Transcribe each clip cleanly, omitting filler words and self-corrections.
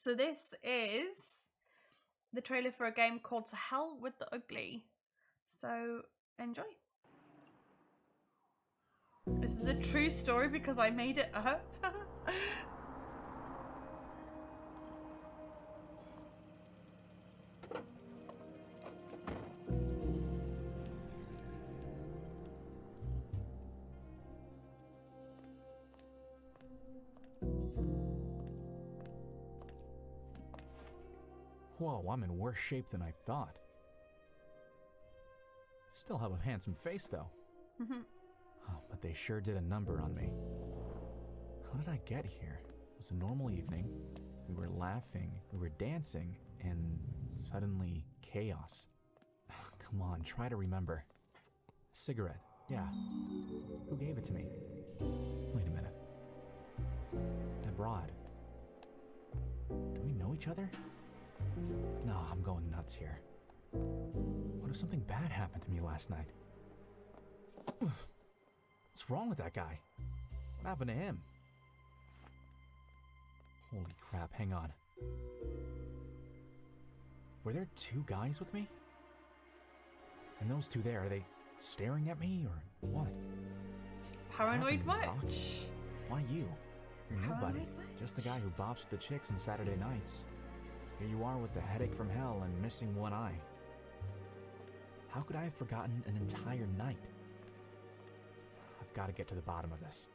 So this is the trailer for a game called To Hell with the Ugly. So enjoy. This is a true story because I made it up. Whoa, I'm in worse shape than I thought. Still have a handsome face, though. Oh, but they sure did a number on me. How did I get here? It was a normal evening. We were laughing, we were dancing, and suddenly chaos. Come on, try to remember. Cigarette, yeah. Who gave it to me? Wait a minute. That broad. Do we know each other? No, I'm going nuts here. What if something bad happened to me last night? What's wrong with that guy? What happened to him? Holy crap, hang on. Were there two guys with me? And those two there, are they staring at me or what? Paranoid much? Why you? You're nobody. Paranoid Just the guy who bops with the chicks on Saturday nights. Here you are with the headache from hell and missing one eye. How could I have forgotten an entire night? I've got to get to the bottom of this.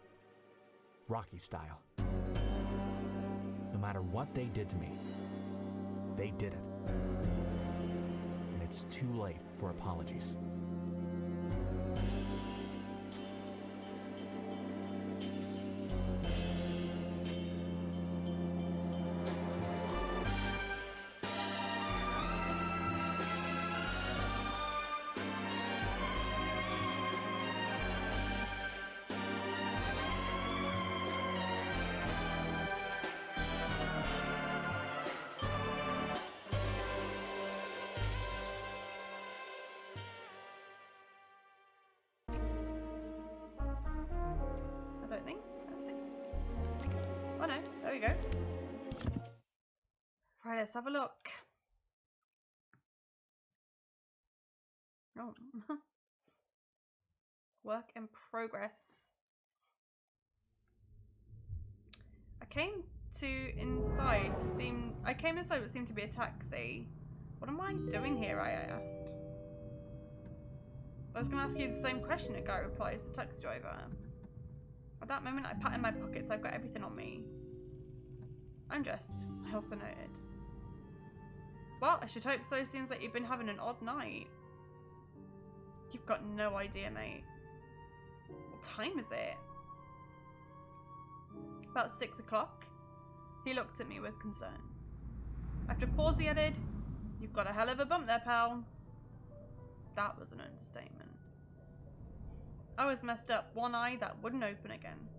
Rocky style. No matter what they did to me, they did it. And it's too late for apologies. I don't think. Let's see. Oh no, there we go. Right, let's have a look. Oh. Work in progress. I came inside but it seemed to be a taxi. What am I doing here, I asked. I was gonna ask you the same question, a guy replies, the taxi driver. At that moment, I pat in my pockets. I've got everything on me. I'm dressed, I also noted. Well, I should hope so. Seems like you've been having an odd night. You've got no idea, mate. What time is it? About 6 o'clock. He looked at me with concern. After a pause, he added, "You've got a hell of a bump there, pal." That was an understatement. I was messed up, one eye that wouldn't open again.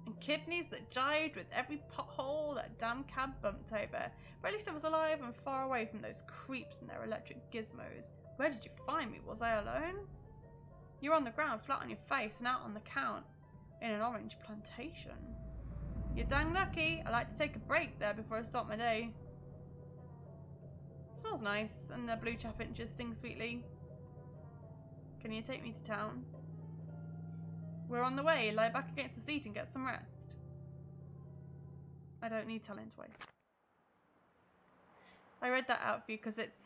And kidneys that jived with every pothole that damn cab bumped over. But at least I was alive and far away from those creeps and their electric gizmos. Where did you find me? Was I alone? You were on the ground, flat on your face, and out on the count in an orange plantation. You're dang lucky. I like to take a break there before I start my day. It smells nice, and the blue chaffinches sting sweetly. Can you take me to town? We're on the way. Lie back against the seat and get some rest. I don't need telling twice. I read that out for you because it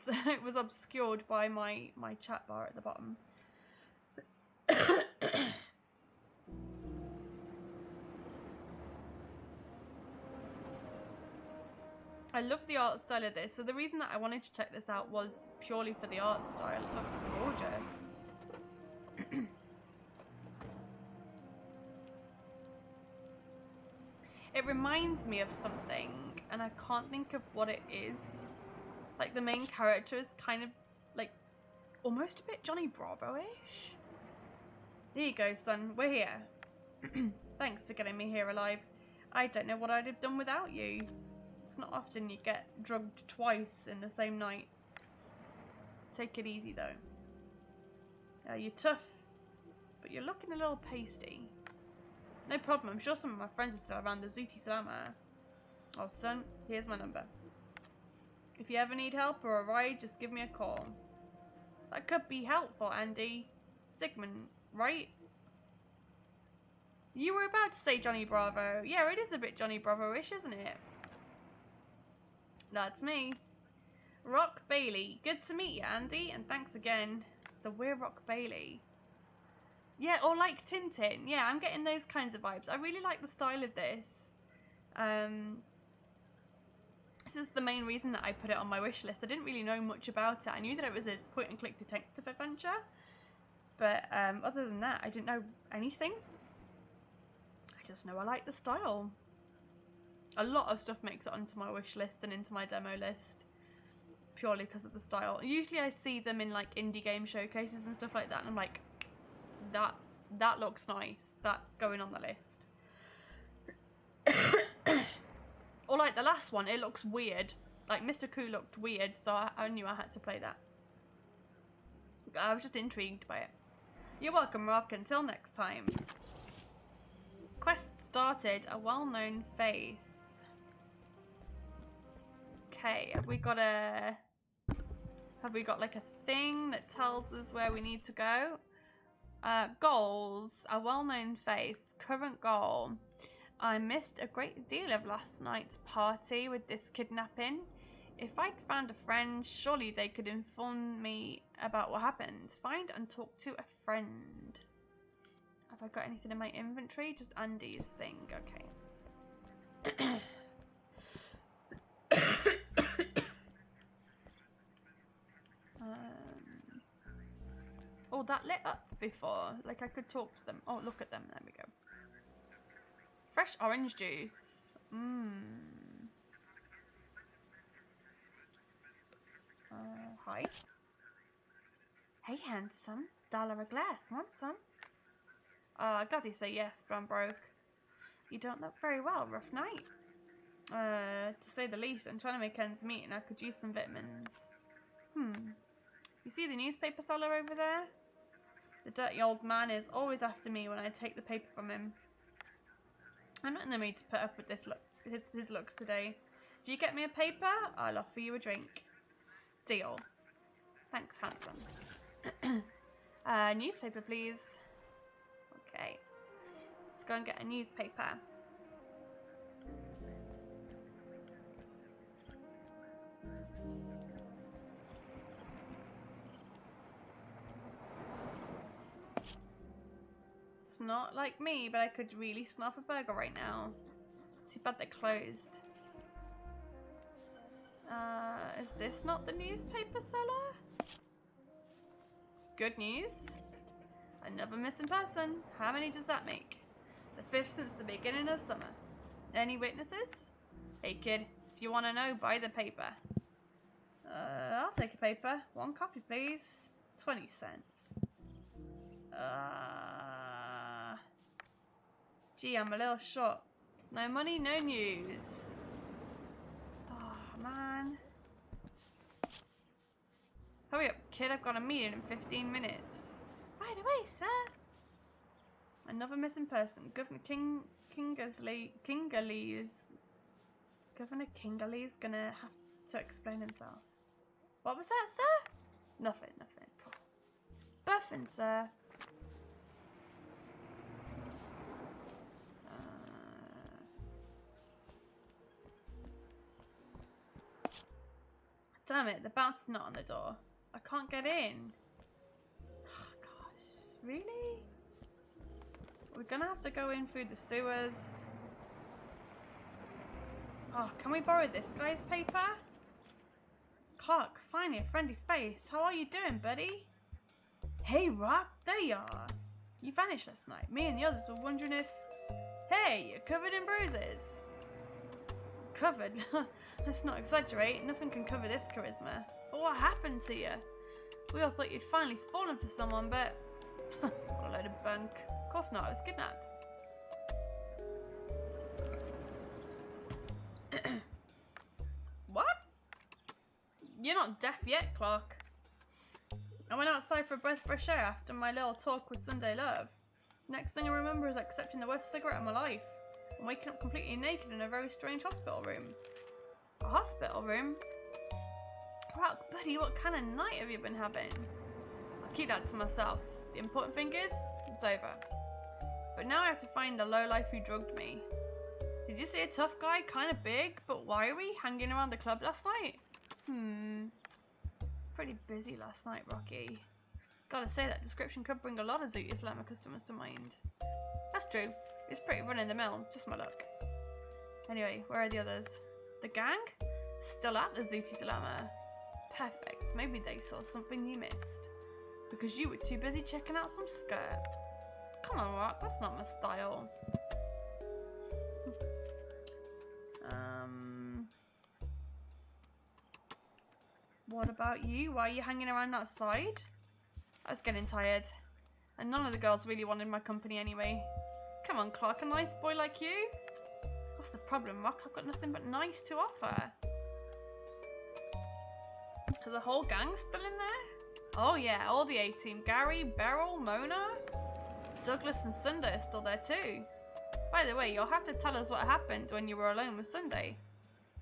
was obscured by my chat bar at the bottom. I love the art style of this. So the reason that I wanted to check this out was purely for the art style. It looks gorgeous. It reminds me of something, and I can't think of what it is. Like, the main character is kind of, like, almost a bit Johnny Bravo-ish. Here you go, son. We're here. Thanks for getting me here alive. I don't know what I'd have done without you. It's not often you get drugged twice in the same night. Take it easy, though. You're tough, but you're looking a little pasty. No problem. I'm sure some of my friends are still around the Zooty Salama. Oh, son, here's my number. If you ever need help or a ride, just give me a call. That could be helpful, Andy. Sigmund, right? You were about to say Johnny Bravo. Yeah, it is a bit Johnny Bravo-ish, isn't it? That's me. Rock Bailey. Good to meet you, Andy, and thanks again. So we're Rock Bailey. Yeah, or like Tintin. Yeah, I'm getting those kinds of vibes. I really like the style of this. This is the main reason that I put it on my wish list. I didn't really know much about it. I knew that it was a point-and-click detective adventure. But other than that, I didn't know anything. I just know I like the style. A lot of stuff makes it onto my wish list and into my demo list. Purely because of the style. Usually I see them in like indie game showcases and stuff like that. And I'm like, that looks nice. That's going on the list. Or like the last one, it looks weird. Like Mr. Koo looked weird, so I knew I had to play that. I was just intrigued by it. You're welcome, Rock. Until next time. Quest started. A well-known face. Okay, have we got like a thing that tells us where we need to go? Goals. A well-known face. Current goal. I missed a great deal of last night's party with this kidnapping. If I'd found a friend, surely they could inform me about what happened. Find and talk to a friend. Have I got anything in my inventory? Just Andy's thing. Okay. Oh, that lit up before. Like I could talk to them. Oh, look at them. There we go. Fresh orange juice. Hi. Hey, handsome. $1 a glass. Want some? Glad you say yes, but I'm broke. You don't look very well. Rough night. To say the least, I'm trying to make ends meet and I could use some vitamins. You see the newspaper seller over there? The dirty old man is always after me when I take the paper from him. I'm not in the mood to put up with this his looks today. If you get me a paper, I'll offer you a drink. Deal. Thanks, handsome. Newspaper, please. Okay. Let's go and get a newspaper. It's not like me, but I could really snuff a burger right now. Too bad they're closed. Is this not the newspaper seller? Good news. Another missing person. How many does that make? The 5th since the beginning of summer. Any witnesses? Hey kid, if you want to know, buy the paper. I'll take a paper. 1 copy, please. 20 cents. Gee, I'm a little short. No money, no news. Oh, man. Hurry up, kid. I've got a meeting in 15 minutes. Right away, sir. Another missing person. Governor Governor Kingerly's gonna have to explain himself. What was that, sir? Nothing. Buffin, sir. Damn it, the bouncer's not on the door. I can't get in. Oh, gosh. Really? We're gonna have to go in through the sewers. Oh, can we borrow this guy's paper? Clark, finally a friendly face. How are you doing, buddy? Hey, Rock, there you are. You vanished last night. Me and the others were wondering if... Hey, you're covered in bruises. Covered? Let's not exaggerate. Nothing can cover this charisma. But what happened to you? We all thought you'd finally fallen for someone, but... what a load of bunk. Of course not, I was kidnapped. What? You're not deaf yet, Clark. I went outside for a breath of fresh air after my little talk with Sunday Love. Next thing I remember is accepting the worst cigarette of my life. I'm waking up completely naked in a very strange hospital room. A hospital room? Rock, buddy, what kind of night have you been having? I'll keep that to myself. The important thing is, it's over. But now I have to find the lowlife who drugged me. Did you see a tough guy, kind of big, but wiry, hanging around the club last night? It's pretty busy last night, Rocky. Gotta say, that description could bring a lot of Zooty Slammer customers to mind. That's true. It's pretty run-in-the-mill, just my luck. Anyway, where are the others? The gang? Still at the Zooty Slammer. Perfect. Maybe they saw something you missed. Because you were too busy checking out some skirt. Come on, Rock, that's not my style. What about you? Why are you hanging around outside? I was getting tired. And none of the girls really wanted my company anyway. Come on, Clark, a nice boy like you? What's the problem, Rock? I've got nothing but nice to offer. Is the whole gang still in there? Oh yeah, all the A-team. Gary, Beryl, Mona, Douglas and Sunday are still there too. By the way, you'll have to tell us what happened when you were alone with Sunday.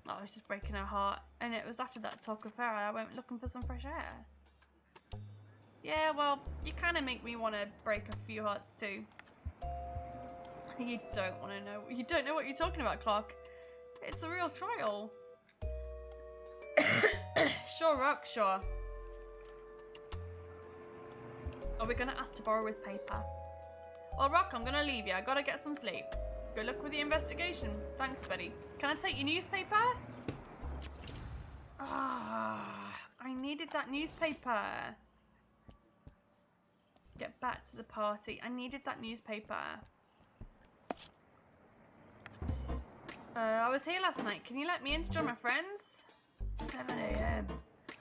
Oh, I was just breaking her heart. And it was after that talk with her I went looking for some fresh air. Yeah, well, you kind of make me want to break a few hearts too. You don't want to know. You don't know what you're talking about, Clark. It's a real trial. Sure, Rock, sure. Are we going to ask to borrow his paper? Well, Rock, I'm going to leave you. I got to get some sleep. Good luck with the investigation. Thanks, buddy. Can I take your newspaper? Ah, I needed that newspaper. Get back to the party. I needed that newspaper. I was here last night. Can you let me in to join my friends? 7 AM.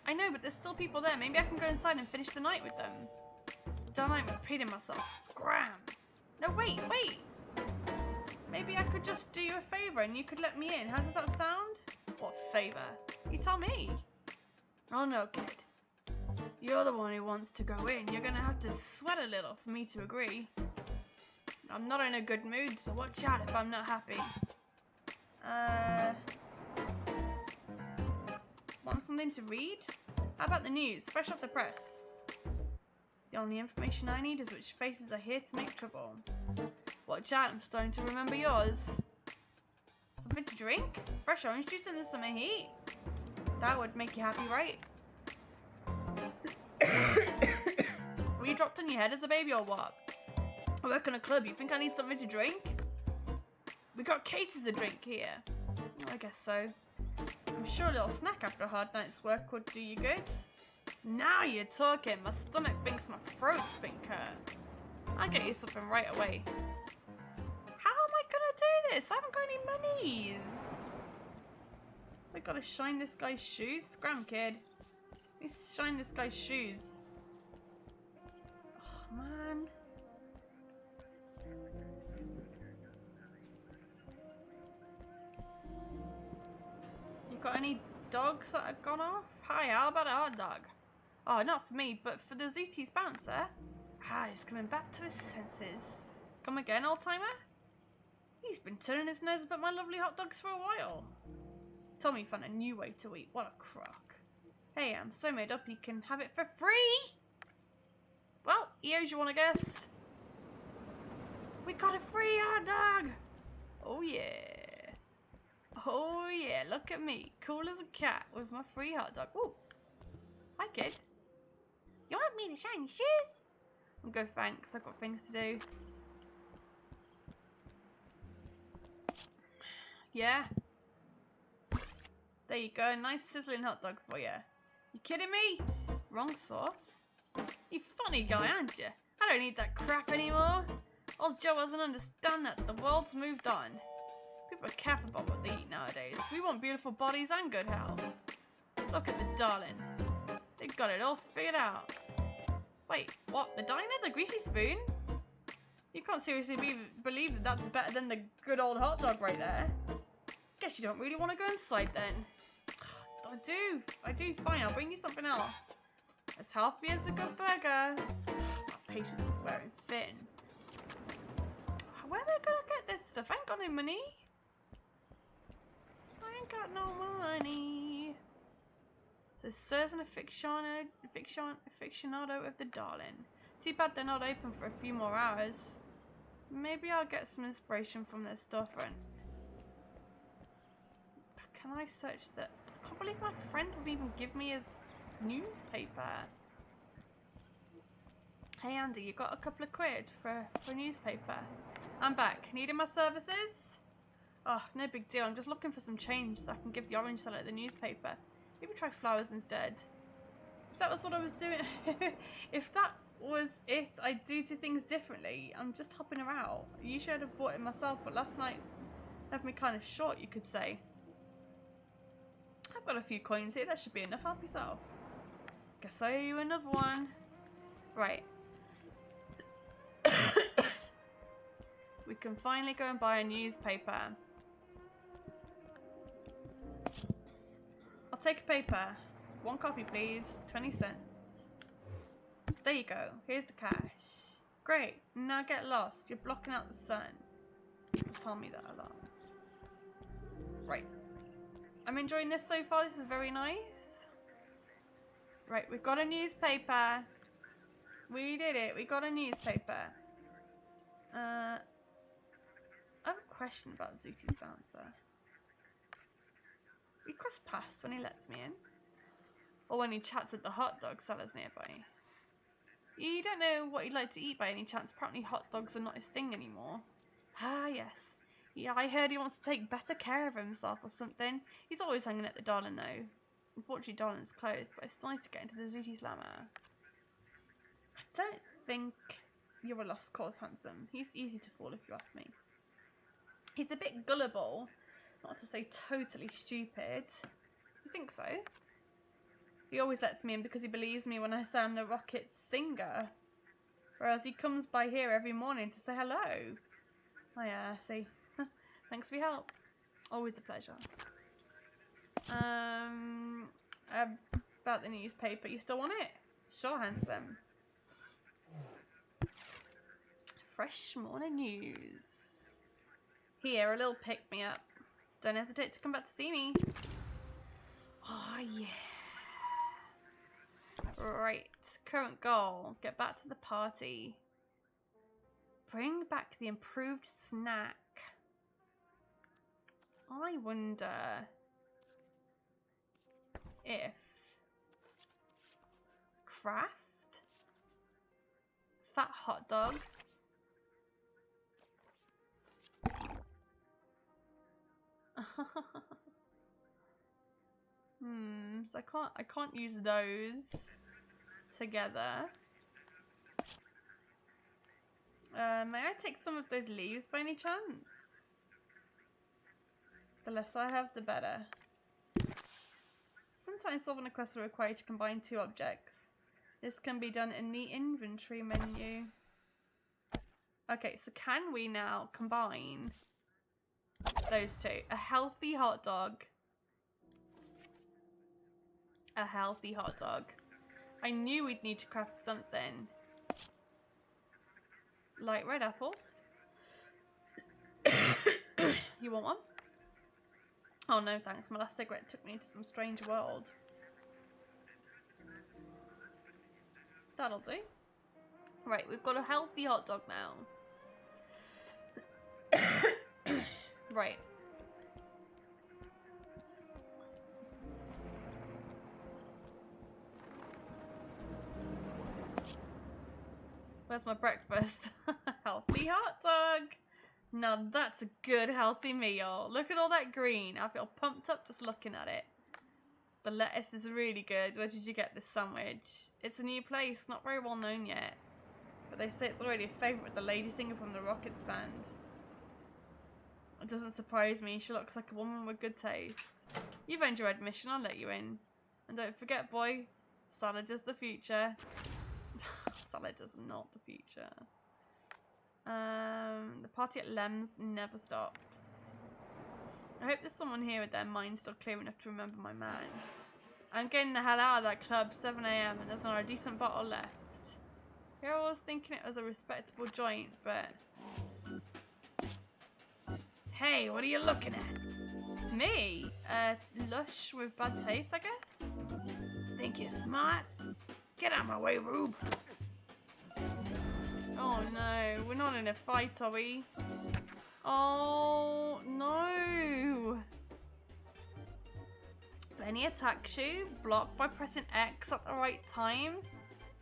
I know, but there's still people there. Maybe I can go inside and finish the night with them. Don't like repeating myself. Scram. No, wait. Maybe I could just do you a favour and you could let me in. How does that sound? What favour? You tell me. Oh no, kid. You're the one who wants to go in. You're gonna have to sweat a little for me to agree. I'm not in a good mood, so watch out if I'm not happy. Want something to read? How about the news? Fresh off the press. The only information I need is which faces are here to make trouble. Watch out, I'm starting to remember yours. Something to drink? Fresh orange juice in the summer heat? That would make you happy, right? Were you dropped on your head as a baby or what? I work in a club, you think I need something to drink? We got cases of drink here. I guess so. I'm sure a little snack after a hard night's work would do you good. Now you're talking. My stomach thinks my throat's been cut. I'll get you something right away. How am I gonna do this? I haven't got any monies. I gotta shine this guy's shoes? Scram, kid. Let me shine this guy's shoes. Oh, man. You got any dogs that have gone off? Hi, how about a hot dog? Oh, not for me, but for the Zooty's bouncer. Ah, he's coming back to his senses. Come again, old-timer? He's been turning his nose up at my lovely hot dogs for a while. Tommy found a new way to eat. What a crock. Hey, I'm so made up he can have it for free! Well, he owes you one, I guess. We got a free hot dog! Oh, yeah. Oh, yeah, look at me. Cool as a cat with my free hot dog. Ooh. Hi, kid. You want me to shine your shoes? I'll go, thanks. I've got things to do. Yeah. There you go. A nice sizzling hot dog for you. You kidding me? Wrong sauce? You funny guy, aren't you? I don't need that crap anymore. Old Joe doesn't understand that the world's moved on. People are careful about what they eat nowadays. We want beautiful bodies and good health. Look at the darling. They've got it all figured out. Wait, what? The diner? The greasy spoon? You can't seriously believe that that's better than the good old hot dog right there. Guess you don't really want to go inside then. I do. Fine, I'll bring you something else. As healthy as a good burger. My patience is wearing thin. Where am I gonna get this stuff. I ain't got no money. I ain't got no money. So Sirs and aficionado of the Darling. Too bad they're not open for a few more hours. Maybe I'll get some inspiration from their storefront. Can I search that? I can't believe my friend would even give me his newspaper. Hey Andy, you got a couple of quid for a newspaper? I'm back. Needing my services? Oh, no big deal. I'm just looking for some change so I can give the orange seller the newspaper. Maybe try flowers instead. If that was what I was doing, if that was it, I'd do two things differently. I'm just helping her out. Usually I'd have bought it myself, but last night left me kind of short, you could say. I've got a few coins here. That should be enough. Help yourself. Guess I owe you another one. Right. We can finally go and buy a newspaper. I'll take a paper. One copy, please. 20 cents. There you go. Here's the cash. Great. Now get lost. You're blocking out the sun. People tell me that a lot. Right. I'm enjoying this so far. This is very nice. Right, we've got a newspaper. We did it. We got a newspaper. I have a question about Zuti's bouncer. We cross paths when he lets me in. Or when he chats with the hot dog sellers nearby. You don't know what he'd like to eat by any chance. Apparently hot dogs are not his thing anymore. Ah, yes. Yeah, I heard he wants to take better care of himself or something. He's always hanging at the Darling though. Unfortunately, Darling's closed, but it's nice to get into the Zuti's Llama. I don't think you're a lost cause, handsome. He's easy to fool if you ask me. He's a bit gullible, not to say totally stupid. You think so? He always lets me in because he believes me when I say I'm the rocket singer. Whereas he comes by here every morning to say hello. Oh yeah, see. Thanks for your help. Always a pleasure. About the newspaper. You still want it? Sure, handsome. Fresh morning news. Here, a little pick-me-up. Don't hesitate to come back to see me. Oh, yeah. Right. Current goal. Get back to the party. Bring back the improved snack. I wonder if craft fat hot dog so I can't use those together. May I take some of those leaves by any chance? The less I have, the better. Sometimes solving a quest will require you to combine two objects. This can be done in the inventory menu. Okay, so can we now combine those two? A healthy hot dog. A healthy hot dog. I knew we'd need to craft something. Like red apples. You want one? Oh no thanks, my last cigarette took me into some strange world. That'll do. Right, we've got a healthy hot dog now. Right. Where's my breakfast? Healthy hot dog. Now that's a good healthy meal. Look at all that green. I feel pumped up just looking at it. The lettuce is really good. Where did you get this sandwich? It's a new place, not very well known yet. But they say it's already a favourite with the lady singer from the Rockets band. It doesn't surprise me. She looks like a woman with good taste. You've earned your admission. I'll let you in. And don't forget, boy, salad is the future. Salad is not the future. The party at Lem's never stops. I hope there's someone here with their mind still clear enough to remember my man. I'm getting the hell out of that club, 7 AM, and there's not a decent bottle left. Here I was thinking it was a respectable joint, but Hey, what are you looking at? Me? Lush with bad taste, I guess? Think you're smart? Get out of my way, Rube. Oh no, we're not in a fight, are we? Oh no! Benny attacks you, block by pressing X at the right time.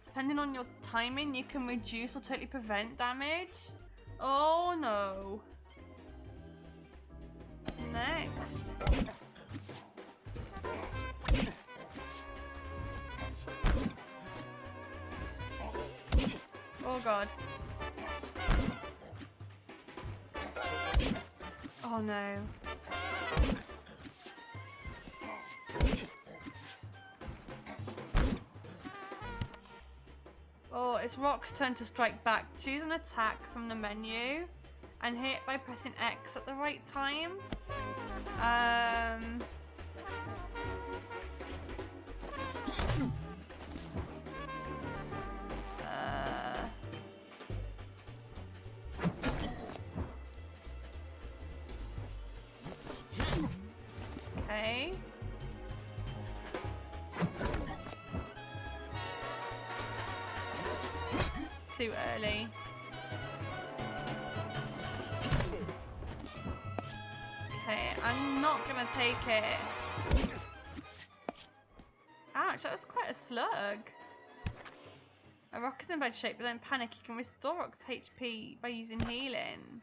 Depending on your timing, you can reduce or totally prevent damage. Oh no. Next. Oh god. Oh no. Oh, it's Rock's turn to strike back. Choose an attack from the menu and hit by pressing X at the right time. Okay. Too early. Okay, I'm not gonna take it. Ouch, that was quite a slug. A rock is in bad shape, but don't panic. You can restore Rock's HP by using healing.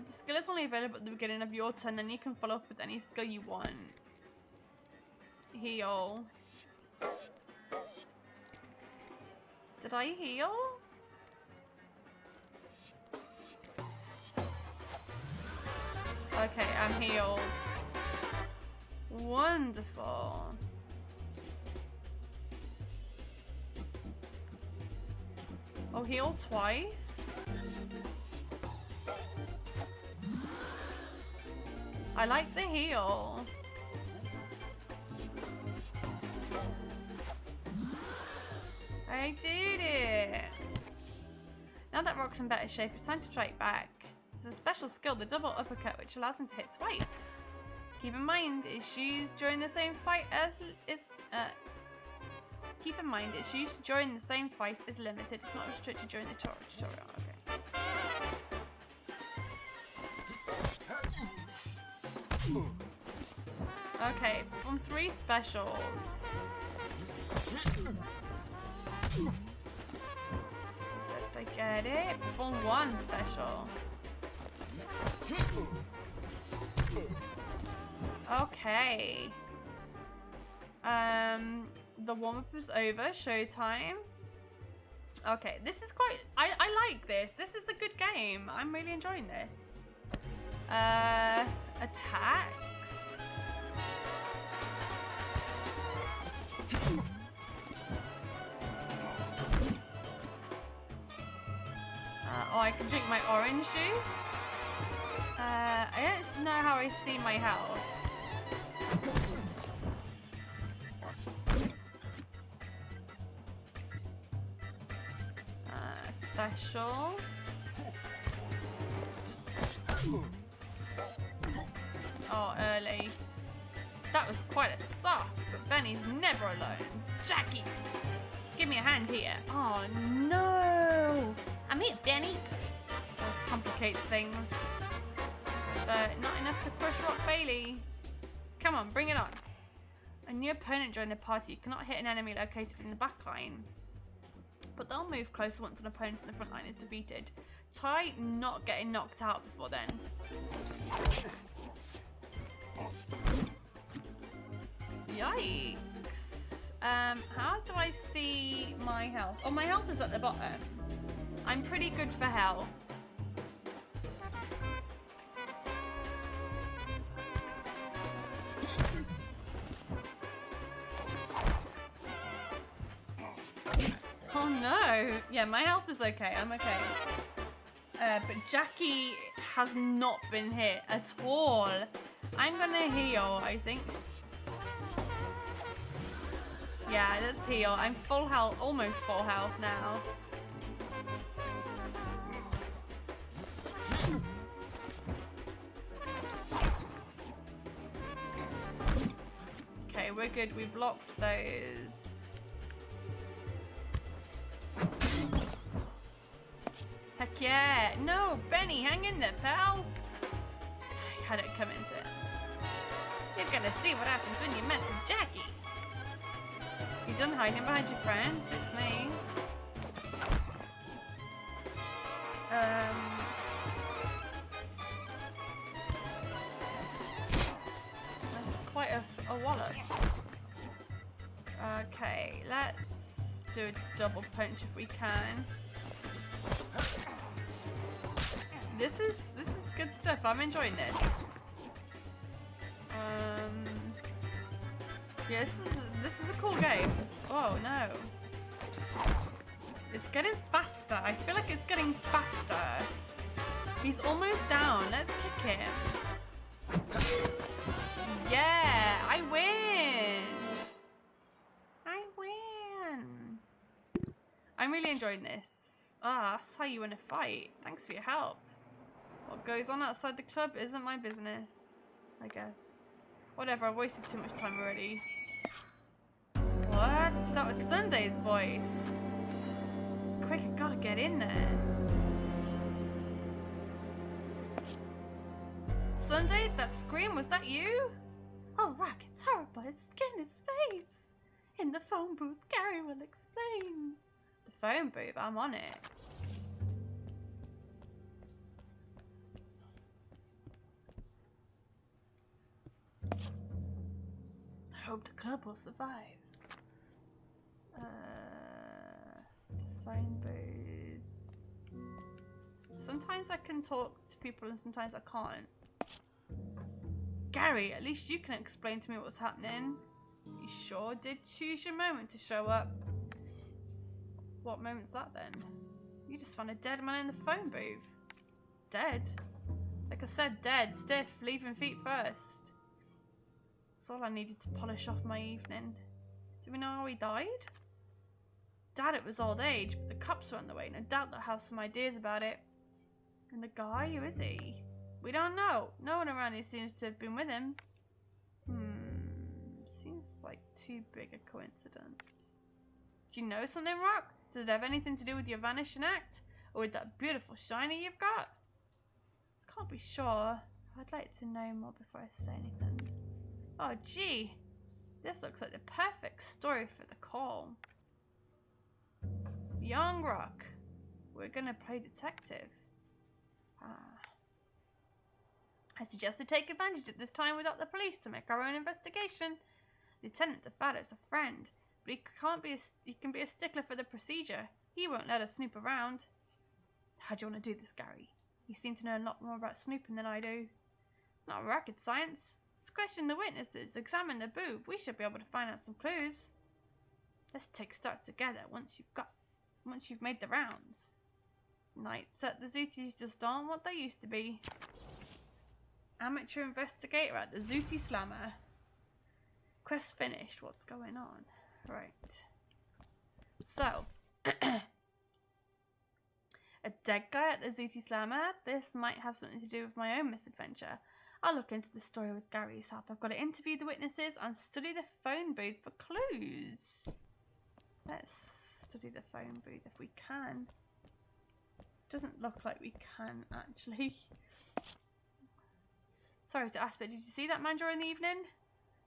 The skill is only available at the beginning of your turn, then you can follow up with any skill you want. Heal. Did I heal? Okay, I'm healed. Wonderful. Oh, heal twice? I like the heal. I did it. Now that Rock's in better shape, it's time to strike back. There's a special skill, the double uppercut, which allows him to hit twice. Keep in mind, it's used during the same fight as keep in mind, it's used during the same fight is limited. It's not restricted during the tutorial. Okay. Okay, from 3 specials. Did I get it? From 1 special. Okay. The warm-up is over. Showtime. Okay, this is quite... I like this. This is a good game. I'm really enjoying this. Attacks. Oh, I can drink my orange juice. I don't know how I see my health. Special. Oh, early. That was quite a suck, but Benny's never alone. Jackie, give me a hand here. Oh no! I'm here, Benny. This complicates things, but not enough to crush Rock Bailey. Come on, bring it on. A new opponent joined the party. You cannot hit an enemy located in the back line, but they'll move closer once an opponent in the front line is defeated. Try not getting knocked out before then. Yikes. How do I see my health? Oh, my health is at the bottom. I'm pretty good for health. Oh no. Yeah, my health is okay. I'm okay. But Jackie has not been hit at all. I'm gonna heal, I think. Yeah, let's heal. I'm full health, almost full health now. Okay, we're good. We blocked those. Heck yeah. No, Benny, hang in there, pal. I had it come into it. You're gonna see what happens when you mess with Jackie. You done hiding behind your friends? It's me. That's quite a wallop. Okay, let's do a double punch if we can. This is good stuff. I'm enjoying this. Yeah, this is a cool game. Oh no. It's getting faster. I feel like it's getting faster. He's almost down. Let's kick him. Yeah, I win. I win. I'm really enjoying this. Ah, that's how you win a fight. Thanks for your help. What goes on outside the club isn't my business, I guess. Whatever, I've wasted too much time already. What? That was Sunday's voice. Quick, I gotta get in there. Sunday, that scream, was that you? Oh, Rock, it's horrible. His skin, his face. In the phone booth, Gary will explain. The phone booth, I'm on it. I hope the club will survive. Phone booth. Sometimes I can talk to people and sometimes I can't. Gary, at least you can explain to me what's happening. You sure did choose your moment to show up. What moment's that then? You just found a dead man in the phone booth. Dead? Like I said, dead, stiff, leaving feet first. That's all I needed to polish off my evening. Do we know how he died? Doubt it was old age, but the cops were on the way and I doubt they'll have some ideas about it. And the guy, who is he? We don't know. No one around here seems to have been with him. Seems like too big a coincidence. Do you know something, Rock? Does it have anything to do with your vanishing act? Or with that beautiful shiny you've got? Can't be sure. I'd like to know more before I say anything. Oh gee, this looks like the perfect story for the call. Young Rock, we're gonna play detective. I suggest we take advantage of this time without the police to make our own investigation. Lieutenant DeFato's a friend, but he can be a stickler for the procedure. He won't let us snoop around. How do you want to do this, Gary? You seem to know a lot more about snooping than I do. It's not rocket science. Let's question the witnesses, examine the booth. We should be able to find out some clues. Let's take stock together once you've made the rounds. Nights at the Zooties just aren't what they used to be. Amateur investigator at the Zooty Slammer. Quest finished. What's going on? Right. So, a dead guy at the Zooty Slammer. This might have something to do with my own misadventure. I'll look into the story with Gary's help. I've got to interview the witnesses and study the phone booth for clues. Let's study the phone booth if we can. Doesn't look like we can, actually. Sorry to ask, but did you see that man during the evening?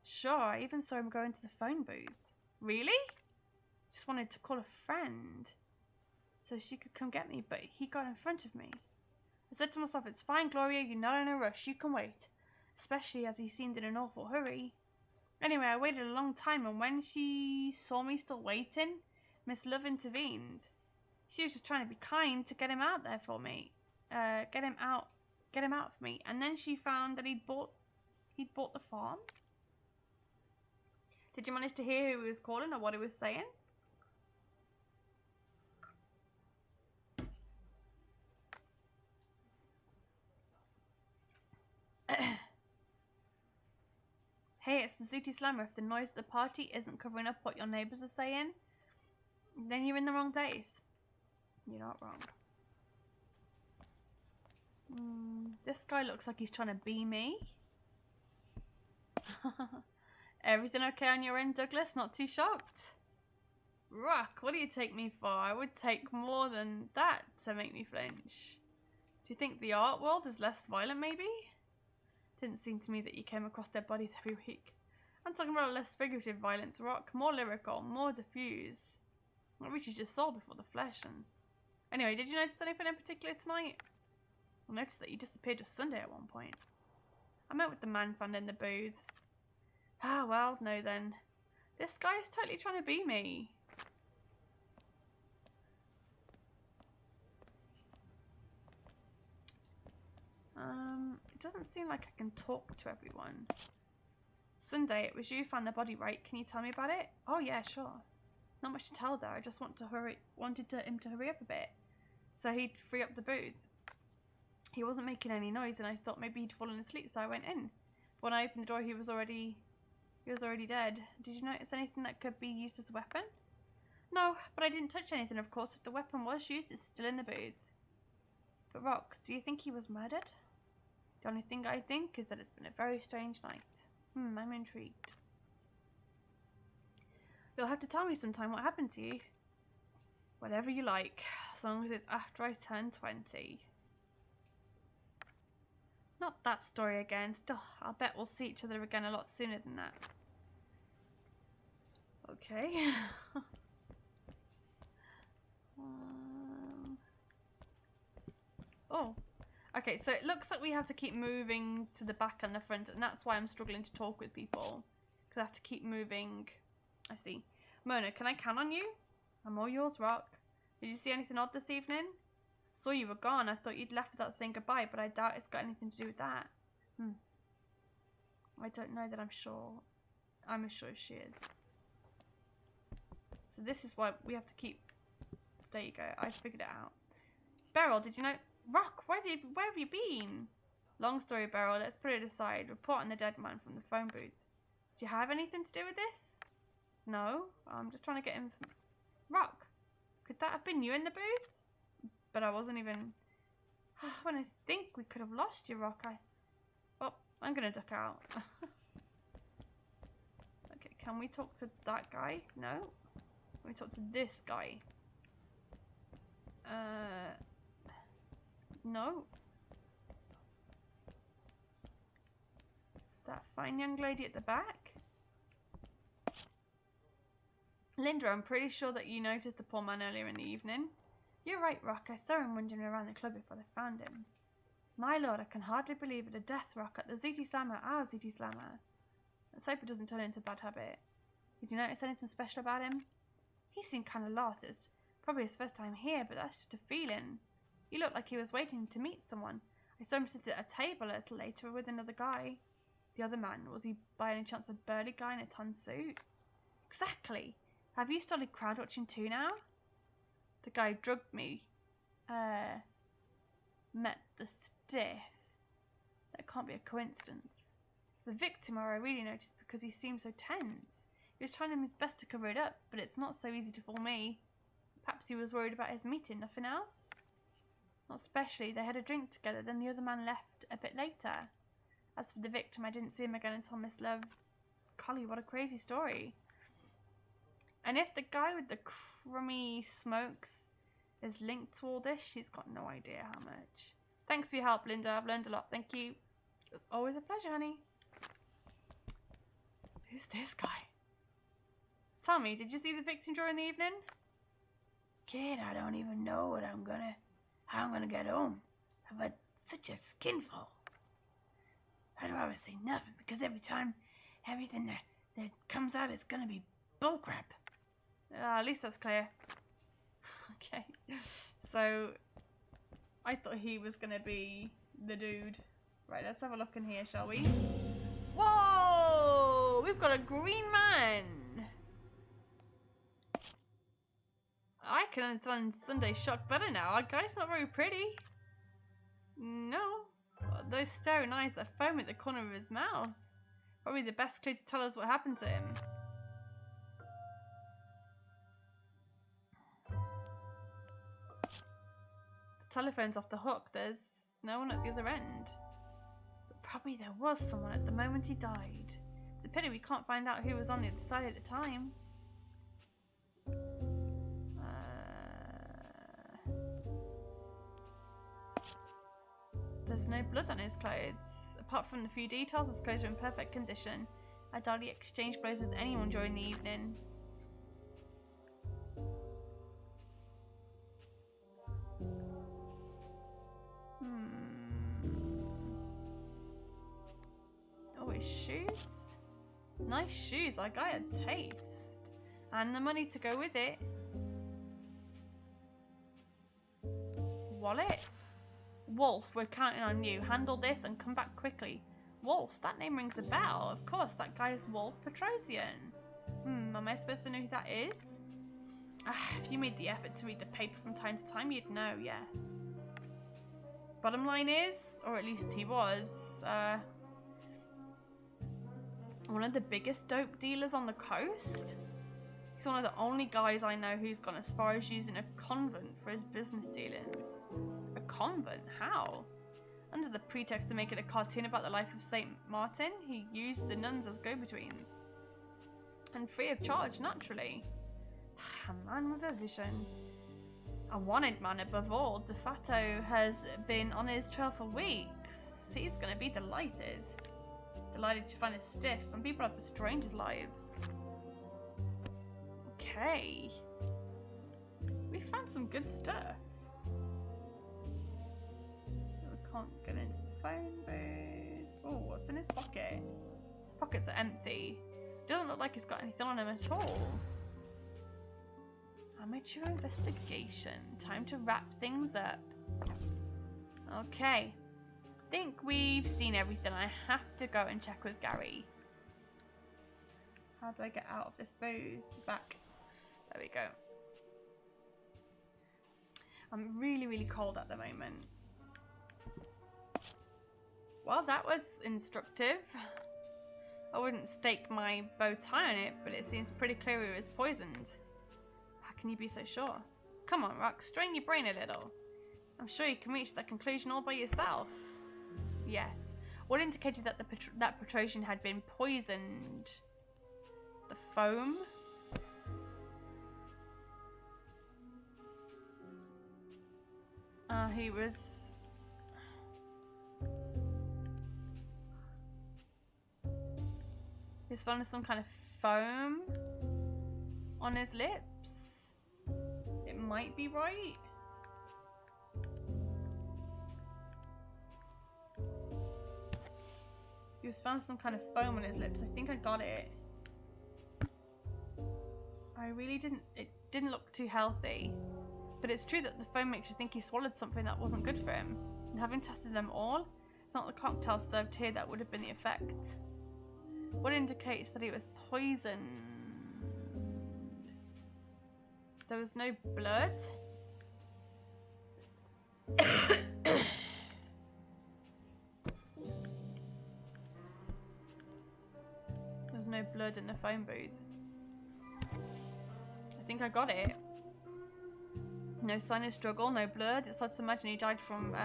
Sure, I even saw him go into the phone booth. Really? Just wanted to call a friend so she could come get me, but he got in front of me. I said to myself, it's fine, Gloria, you're not in a rush, you can wait. Especially as he seemed in an awful hurry. Anyway, I waited a long time, and when she saw me still waiting, Miss Love intervened. She was just trying to be kind to get him out there for me. Get him out for me. And then she found that he'd bought the farm. Did you manage to hear who he was calling or what he was saying? Hey, it's the Zooty Slammer. If the noise at the party isn't covering up what your neighbours are saying, then you're in the wrong place. You're not wrong. This guy looks like he's trying to be me. Everything okay on your end, Douglas? Not too shocked? Rock, what do you take me for? I would take more than that to make me flinch. Do you think the art world is less violent, maybe? Didn't seem to me that you came across dead bodies every week. I'm talking about less figurative violence, Rock. More lyrical, more diffuse. What reaches your soul before the flesh. And anyway, did you notice anything in particular tonight? I noticed that you disappeared with Sunday at one point. I met with the man found in the booth. Ah, well, no then. This guy is totally trying to be me. It doesn't seem like I can talk to everyone. Sunday, it was you who found the body, right? Can you tell me about it? Oh yeah, sure. Not much to tell though. I just wanted him to hurry up a bit, so he'd free up the booth. He wasn't making any noise, and I thought maybe he'd fallen asleep, so I went in. But when I opened the door, he was already dead. Did you notice anything that could be used as a weapon? No, but I didn't touch anything. Of course, if the weapon was used, it's still in the booth. But Rock, do you think he was murdered? The only thing I think is that it's been a very strange night. I'm intrigued. You'll have to tell me sometime what happened to you. Whatever you like, as long as it's after I turn 20. Not that story again. Still, I'll bet we'll see each other again a lot sooner than that. Okay. Oh. Okay, so it looks like we have to keep moving to the back and the front, and that's why I'm struggling to talk with people. Because I have to keep moving. I see. Mona, can I count on you? I'm all yours, Rock. Did you see anything odd this evening? Saw you were gone. I thought you'd left without saying goodbye, but I doubt it's got anything to do with that. I don't know that I'm sure. I'm as sure as she is. So this is why we have to keep... There you go. I figured it out. Beryl, did you know... Rock, where have you been? Long story, Beryl. Let's put it aside. Report on the dead man from the phone booth. Do you have anything to do with this? No. I'm just trying to get him... Rock, could that have been you in the booth? But I wasn't even... When I think we could have lost you, Rock, Well, I'm going to duck out. Okay, can we talk to that guy? No. Can we talk to this guy? No. That fine young lady at the back? Linda, I'm pretty sure that you noticed the poor man earlier in the evening. You're right, Rock. I saw him wandering around the club before they found him. My lord, I can hardly believe it. A death, Rock, at the ZT Slammer, our ZT Slammer. Let's hope it doesn't turn into a bad habit. Did you notice anything special about him? He seemed kind of lost. It's probably his first time here, but that's just a feeling. He looked like he was waiting to meet someone. I saw him sit at a table a little later with another guy. The other man, was he by any chance a burly guy in a tan suit? Exactly. Have you started crowd watching too now? The guy drugged me. Met the stiff. That can't be a coincidence. It's the victim I really noticed because he seemed so tense. He was trying his best to cover it up, but it's not so easy to fool me. Perhaps he was worried about his meeting, nothing else? Not especially. They had a drink together, then the other man left a bit later. As for the victim, I didn't see him again until Miss Love. Golly, what a crazy story. And if the guy with the crummy smokes is linked to all this, she's got no idea how much. Thanks for your help, Linda. I've learned a lot. Thank you. It was always a pleasure, honey. Who's this guy? Tell me, did you see the victim during the evening? Kid, I don't even know how I'm gonna get home. I've had such a skinful. I'd rather say nothing, because every time everything that comes out is gonna be bullcrap. At least that's clear. Okay. So, I thought he was gonna be the dude. Right, let's have a look in here, shall we? Whoa! We've got a green man! I can understand Sunday's shock better now. Our guy's not very pretty. No. Those staring eyes that foam at the corner of his mouth. Probably the best clue to tell us what happened to him. The telephone's off the hook. There's no one at the other end. But probably there was someone at the moment he died. It's a pity we can't find out who was on the other side at the time. There's no blood on his clothes. Apart from the few details, his clothes are in perfect condition. I doubt he exchanged blows with anyone during the evening. Oh, his shoes? Nice shoes, like I had taste. And the money to go with it. Wallet? Wolf, we're counting on you. Handle this and come back quickly. Wolf, that name rings a bell. Of course, that guy is Wolf Petrosian. Am I supposed to know who that is? If you made the effort to read the paper from time to time, you'd know, yes. Bottom line is, or at least he was, one of the biggest dope dealers on the coast. He's one of the only guys I know who's gone as far as using a convent for his business dealings. A convent? How? Under the pretext of making a cartoon about the life of Saint Martin, he used the nuns as go-betweens. And free of charge, naturally. A man with a vision. A wanted man above all. DeFato has been on his trail for weeks. He's gonna be delighted. Delighted to find his stiff. Some people have the strangest lives. Okay. We found some good stuff. We can't get into the phone booth. Oh, what's in his pocket? His pockets are empty. Doesn't look like he's got anything on him at all. Amateur investigation. Time to wrap things up. Okay. Think we've seen everything. I have to go and check with Gary. How do I get out of this booth? Back. There we go. I'm really, really cold at the moment. Well, that was instructive. I wouldn't stake my bow tie on it, but it seems pretty clear he was poisoned. How can you be so sure? Come on, Rock, strain your brain a little. I'm sure you can reach that conclusion all by yourself. Yes. What indicated that that Petrosian had been poisoned? The foam? He was... He's found some kind of foam on his lips. It might be right. He was found some kind of foam on his lips. I think I got it. I really didn't. It didn't look too healthy. But it's true that the foam makes you think he swallowed something that wasn't good for him. And having tested them all, it's not the cocktail served here that would have been the effect. What indicates that he was poisoned? There was no blood? There was no blood in the phone booth. I think I got it. No sign of struggle, no blood. It's hard to imagine he died from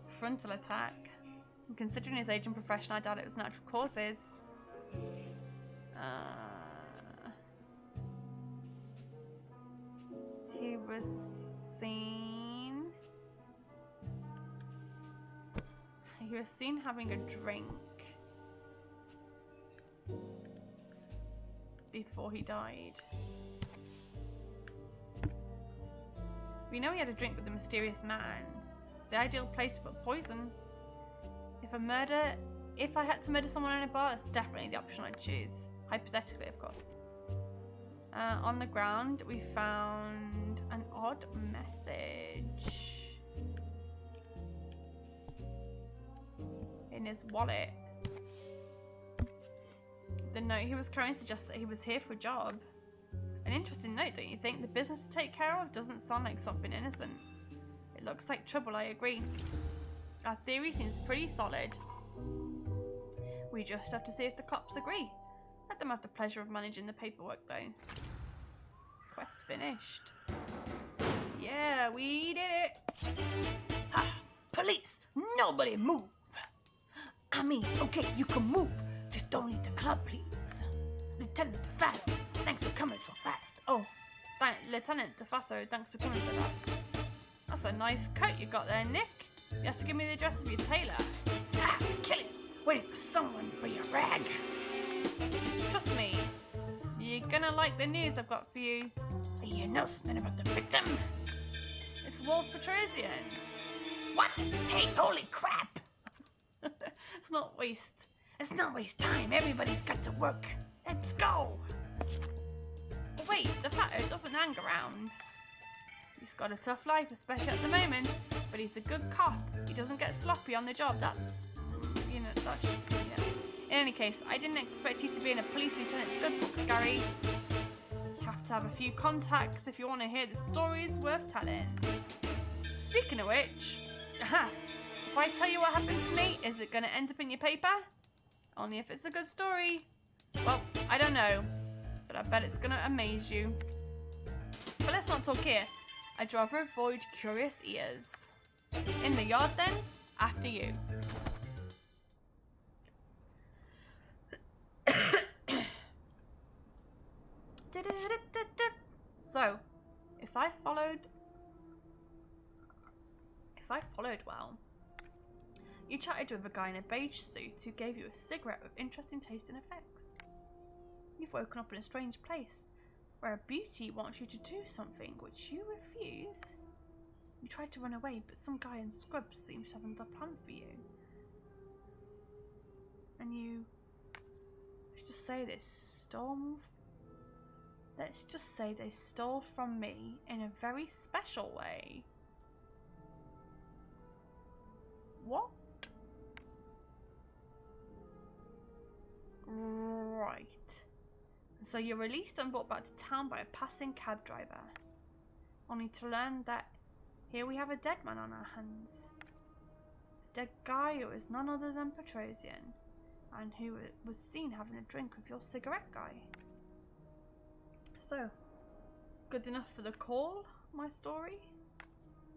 frontal attack. And considering his age and profession, I doubt it was natural causes. He was seen... He was seen having a drink before he died. We know he had a drink with the mysterious man. It's the ideal place to put poison. If I had to murder someone in a bar, that's definitely the option I'd choose. Hypothetically, of course. On the ground, we found an odd message in his wallet. The note he was carrying suggests that he was here for a job. An interesting note, don't you think? The business to take care of doesn't sound like something innocent. It looks like trouble, I agree. Our theory seems pretty solid. We just have to see if the cops agree. Let them have the pleasure of managing the paperwork, though. Quest finished. Yeah, we did it! Ha! Police! Nobody move! I mean, okay, you can move, Just don't leave the club, please. Lieutenant DeFato, thanks for coming so fast. Oh, Lieutenant DeFato, thanks for coming so fast. That's a nice coat you got there, Nick. You have to give me the address of your tailor. Ah, Killian, waiting for someone for your rag. Trust me, you're gonna like the news I've got for you. You know something about the victim? It's Wolf Petrosian. What? Hey, holy crap! It's not waste. It's not waste time. Everybody's got to work. Let's go. Wait, DeFato doesn't hang around. He's got a tough life, especially at the moment, but he's a good cop. He doesn't get sloppy on the job. That's, yeah. In any case, I didn't expect you to be in a police lieutenant's good books, Gary. You have to have a few contacts if you want to hear the stories worth telling. Speaking of which, if I tell you what happened to me, is it going to end up in your paper? Only if it's a good story. Well, I don't know, but I bet it's going to amaze you. But let's not talk here. I'd rather avoid curious ears. In the yard then, after you. So, if I followed well, you chatted with a guy in a beige suit who gave you a cigarette with interesting taste and effects. You've woken up in a strange place where a beauty wants you to do something which you refuse. You tried to run away, but some guy in scrubs seems to have another plan for you. And you... Let's just say they stole from me in a very special way. What? Right. So you're released and brought back to town by a passing cab driver. Only to learn that here we have a dead man on our hands. A dead guy who is none other than Petrosian, and who was seen having a drink with your cigarette guy. So, good enough for the call, my story?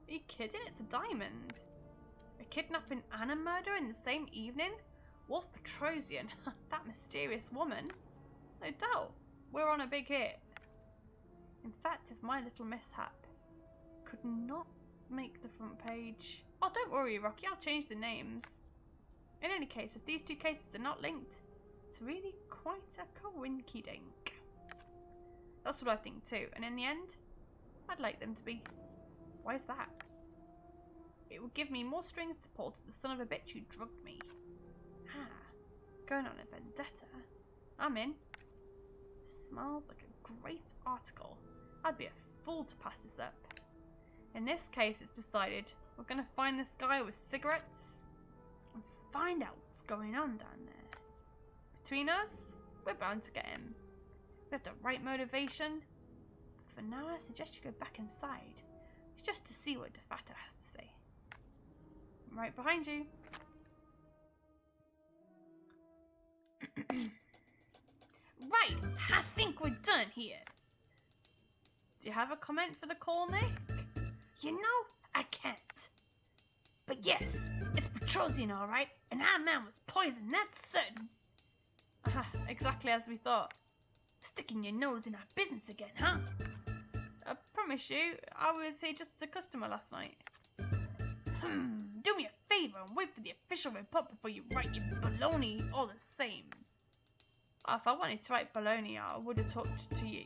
Are you kidding? It's a diamond. A kidnapping and a murder in the same evening? Wolf Petrosian, that mysterious woman. No doubt, we're on a big hit. In fact, if my little mishap could not make the front page... Oh, don't worry, Rocky, I'll change the names. In any case, if these two cases are not linked, it's really quite a coinky-dink. That's what I think too, and in the end, I'd like them to be. Why is that? It would give me more strings to pull to the son of a bitch who drugged me. Going on a vendetta. I'm in. Smells like a great article. I'd be a fool to pass this up. In this case, it's decided we're going to find this guy with cigarettes and find out what's going on down there. Between us, we're bound to get him. We have the right motivation. But for now, I suggest you go back inside, just to see what DeFato has to say. I'm right behind you. Right, I think we're done here. Do you have a comment for the call, Nick? You know, I can't. But yes, it's Petrosian, alright, and our man was poisoned, that's certain. Exactly as we thought. Sticking your nose in our business again, huh? I promise you, I was here just as a customer last night. Do me a favor and wait for the official report before you write your baloney all the same. If I wanted to write baloney, I would have talked to you.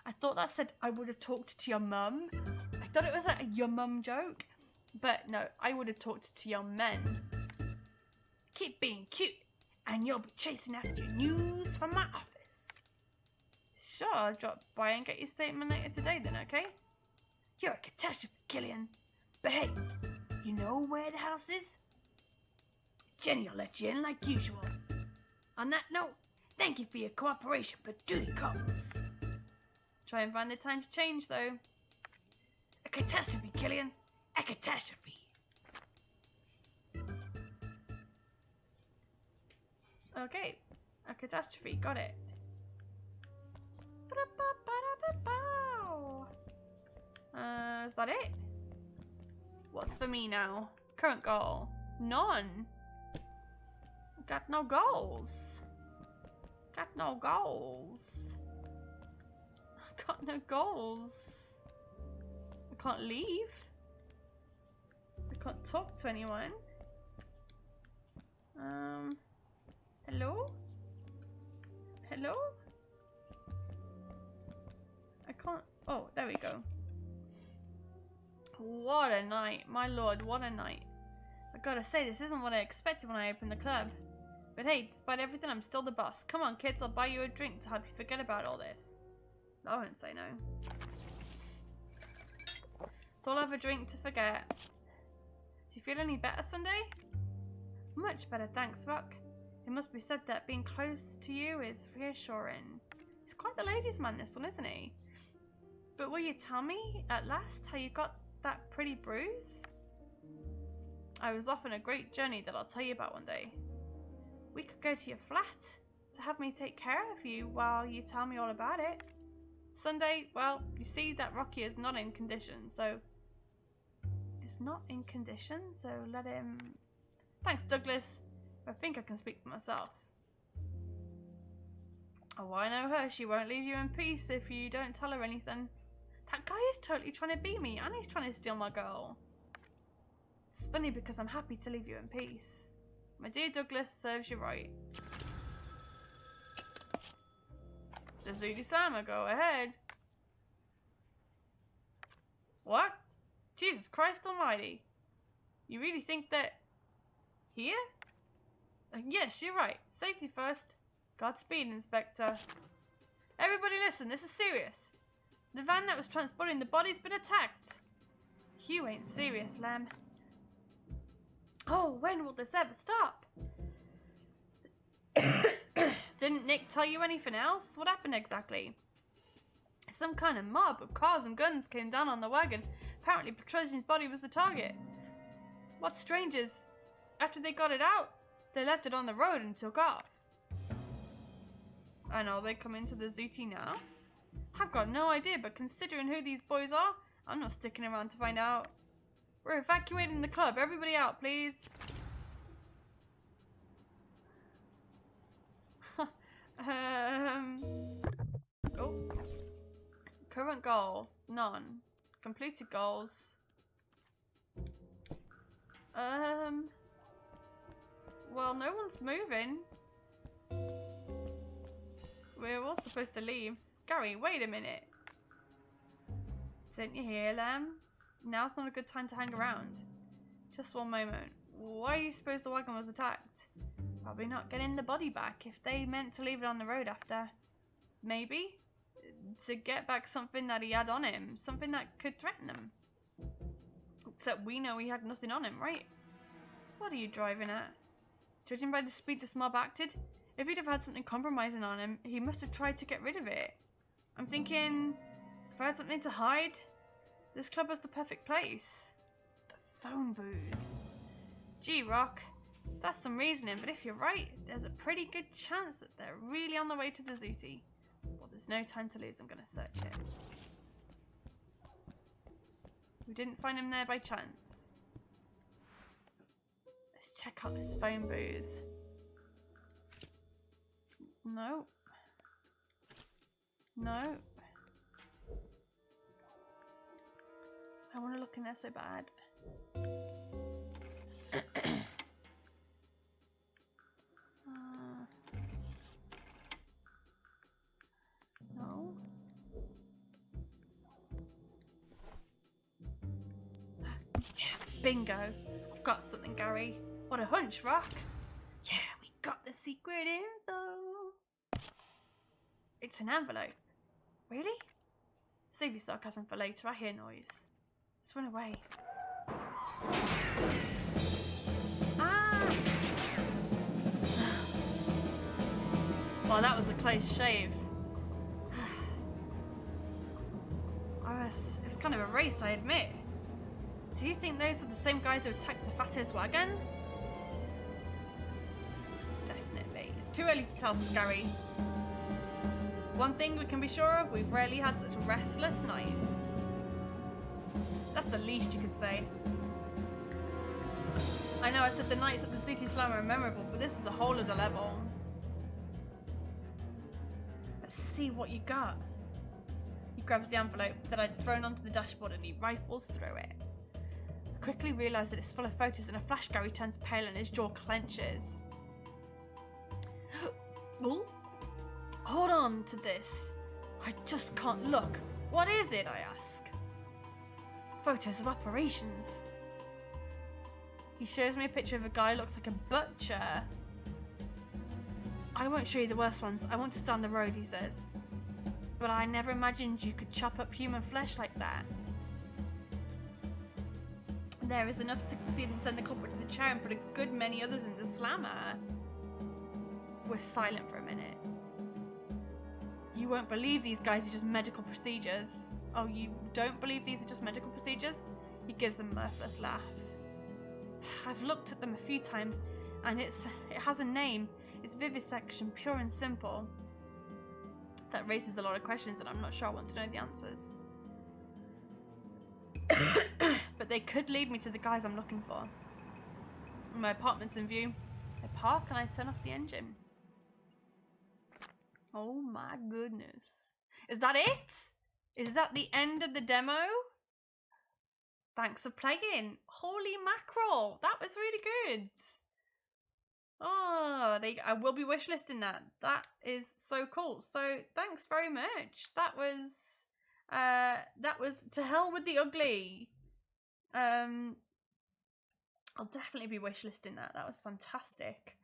I thought that said I would have talked to your mum. I thought it was a your mum joke. But no, I would have talked to your men. Keep being cute, and you'll be chasing after news from my office. Sure, I'll drop by and get your statement later today then, okay? You're a catastrophe, Killian. But hey, you know where the house is? Jenny will let you in like usual. On that note, thank you for your cooperation, but duty calls. Try and find the time to change, though. A catastrophe, Killian. A catastrophe. Okay, a catastrophe, got it. Is that it? What's for me now? Current goal? None. Got no goals. Got no goals. I got no goals. I can't leave. I can't talk to anyone. Hello? Hello? I can't. Oh, there we go. What a night. My lord, what a night. I gotta say, this isn't what I expected when I opened the club. But hey, despite everything, I'm still the boss. Come on, kids, I'll buy you a drink to help you forget about all this. I won't say no. So I'll have a drink to forget. Do you feel any better, Sunday? Much better, thanks, Rock. It must be said that being close to you is reassuring. He's quite the ladies' man, this one, isn't he? But will you tell me, at last, how you got that pretty bruise? I was off on a great journey that I'll tell you about one day. We could go to your flat to have me take care of you while you tell me all about it. Sunday, well, you see that Rocky is not in condition, so... It's not in condition, so let him... Thanks, Douglas. I think I can speak for myself. Oh, I know her. She won't leave you in peace if you don't tell her anything. That guy is totally trying to beat me, and he's trying to steal my girl. It's funny because I'm happy to leave you in peace. My dear Douglas, serves you right. The Zudi-sama, go ahead. What? Jesus Christ almighty. You really think that... Here? Yes, you're right. Safety first. Godspeed, Inspector. Everybody listen, this is serious. The van that was transporting the body's been attacked. You ain't serious, Lamb. Oh, when will this ever stop? Didn't Nick tell you anything else? What happened exactly? Some kind of mob of cars and guns came down on the wagon. Apparently Petrosian's body was the target. What's strange is, after they got it out, they left it on the road and took off. And are they coming to the Zooty now? I've got no idea, but considering who these boys are, I'm not sticking around to find out. We're evacuating the club. Everybody out, please. Oh. Current goal, none. Completed goals. Well, no one's moving. We're all supposed to leave. Gary, wait a minute. Didn't you hear, Lamb? Now's not a good time to hang around. Just one moment. Why do you suppose the wagon was attacked? Probably not getting the body back if they meant to leave it on the road after. Maybe? To get back something that he had on him. Something that could threaten him. Except we know he had nothing on him, right? What are you driving at? Judging by the speed this mob acted, if he'd have had something compromising on him, he must have tried to get rid of it. I'm thinking, if I had something to hide, this club was the perfect place. The phone booths. Gee, Rock, that's some reasoning, but if you're right, there's a pretty good chance that they're really on the way to the Zooty. Well, there's no time to lose, I'm gonna search it. We didn't find him there by chance. Let's check out this phone booth. No. No. I want to look in there so bad. No. Bingo. I've got something, Gary. What a hunch, Rock. Yeah, we got the secret info. It's an envelope. Really? Save your sarcasm for later. I hear noise. Let's run away. Ah! Well, that was a close shave. It was kind of a race, I admit. Do you think those are the same guys who attacked the Fatter's wagon? Definitely. It's too early to tell, Gary. One thing we can be sure of, we've rarely had such restless nights. That's the least you could say. I know I said the nights at the City Slam are memorable, but this is a whole other level. see what you got. He grabs the envelope that I'd thrown onto the dashboard and he rifles through it. I quickly realise that it's full of photos, and a flash Gary turns pale and his jaw clenches. Oh, hold on to this. I just can't look. What is it, I ask. Photos of operations. He shows me a picture of a guy who looks like a butcher. I won't show you the worst ones. I want to stay on the road, he says. But I never imagined you could chop up human flesh like that. There is enough to see them send the culprit to the chair and put a good many others in the slammer. We're silent for a minute. You won't believe these guys are just medical procedures. Oh, you don't believe these are just medical procedures? He gives a mirthless laugh. I've looked at them a few times, and it has a name. It's vivisection, pure and simple. That raises a lot of questions, and I'm not sure I want to know the answers. But they could lead me to the guys I'm looking for. My apartment's in view. I park and I turn off the engine. Oh my goodness. Is that it? Is that the end of the demo? Thanks for playing. Holy mackerel. That was really good. Oh, I will be wishlisting that. That is so cool. So thanks very much. That was To Hell with the Ugly. I'll definitely be wishlisting that. That was fantastic.